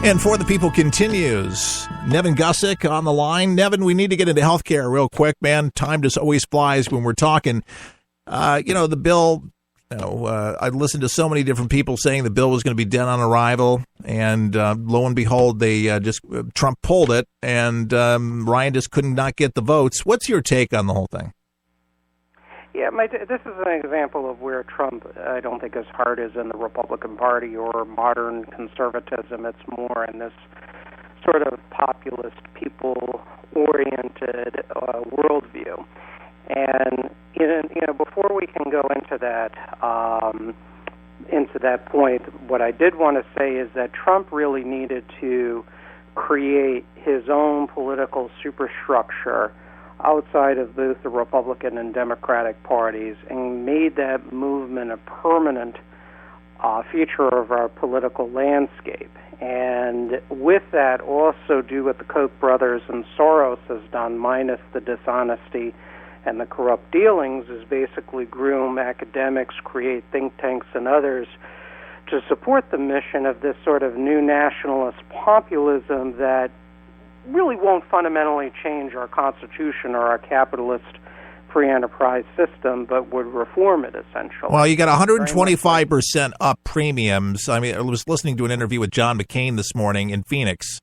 And For the People continues. Nevin Gusack on the line. Nevin, we need to get into healthcare real quick, man. Time just always flies when we're talking. The bill, I listened to so many different people saying the bill was going to be dead on arrival. And lo and behold, Trump pulled it, and Ryan just could not get the votes. What's your take on the whole thing? Yeah, this is an example of where Trump, I don't think his heart is in the Republican Party or modern conservatism. It's more in this sort of populist, people-oriented worldview. And before we can go into that point, what I did want to say is that Trump really needed to create his own political superstructure outside of both the Republican and Democratic parties, and made that movement a permanent feature of our political landscape. And with that, also do what the Koch brothers and Soros has done, minus the dishonesty and the corrupt dealings, is basically groom academics, create think tanks and others to support the mission of this sort of new nationalist populism that really won't fundamentally change our Constitution or our capitalist free enterprise system, but would reform it essentially. Well, you got 125% up premiums. I mean, I was listening to an interview with John McCain this morning in Phoenix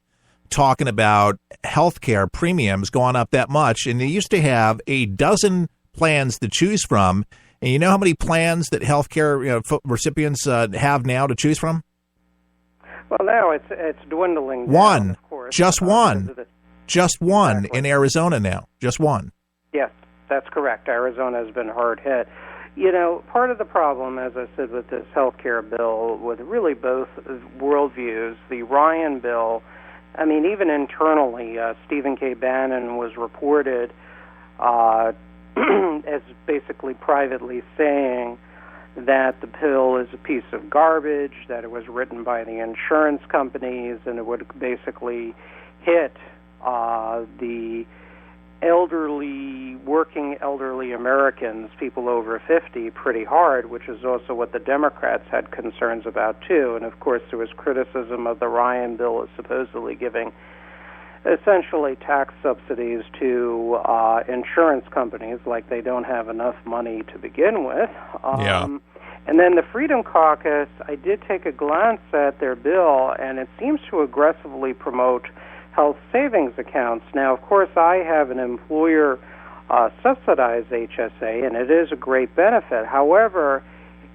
talking about healthcare premiums going up that much. And they used to have a dozen plans to choose from. And you know how many plans that healthcare recipients have now to choose from? Well, now it's dwindling down, one. Of course. Just one. Just one exactly. In Arizona now. Just one. Yes, that's correct. Arizona has been hard hit. Part of the problem, as I said, with this health care bill, with really both worldviews, the Ryan bill, I mean, even internally, Stephen K. Bannon was reported as basically privately saying that the pill is a piece of garbage, that it was written by the insurance companies, and it would basically hit the working elderly Americans, people over 50, pretty hard, which is also what the Democrats had concerns about, too. And, of course, there was criticism of the Ryan bill as supposedly giving essentially tax subsidies to insurance companies, like they don't have enough money to begin with. And then the Freedom Caucus, I did take a glance at their bill, and it seems to aggressively promote health savings accounts. Now, of course, I have an employer subsidized HSA, and it is a great benefit. However,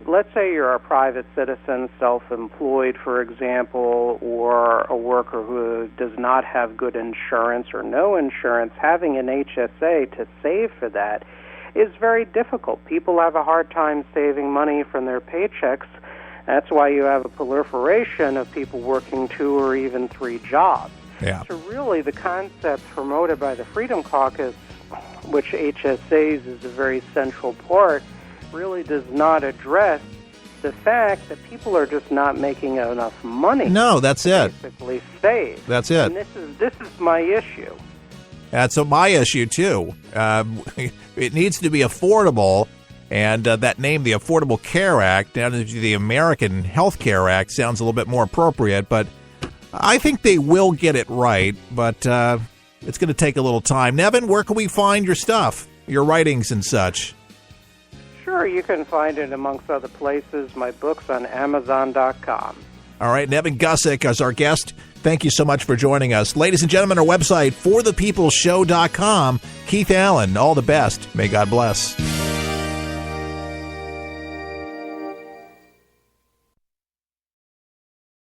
let's say you're a private citizen, self-employed, for example, or a worker who does not have good insurance or no insurance. Having an HSA to save for that is very difficult. People have a hard time saving money from their paychecks. That's why you have a proliferation of people working 2 or even 3 jobs. Yeah. So really the concept promoted by the Freedom Caucus, which HSAs is a very central part, really does not address the fact that people are just not making enough money. No, that's it. Basically save. That's it. And this is my issue. That's my issue, too. It needs to be affordable, and that name, the Affordable Care Act, down to the American Health Care Act, sounds a little bit more appropriate, but I think they will get it right, but it's going to take a little time. Nevin, where can we find your stuff, your writings and such? Sure, you can find it, amongst other places, my books on Amazon.com. All right, Nevin Gusack as our guest. Thank you so much for joining us. Ladies and gentlemen, our website, forthepeopleshow.com. Keith Allen, all the best. May God bless.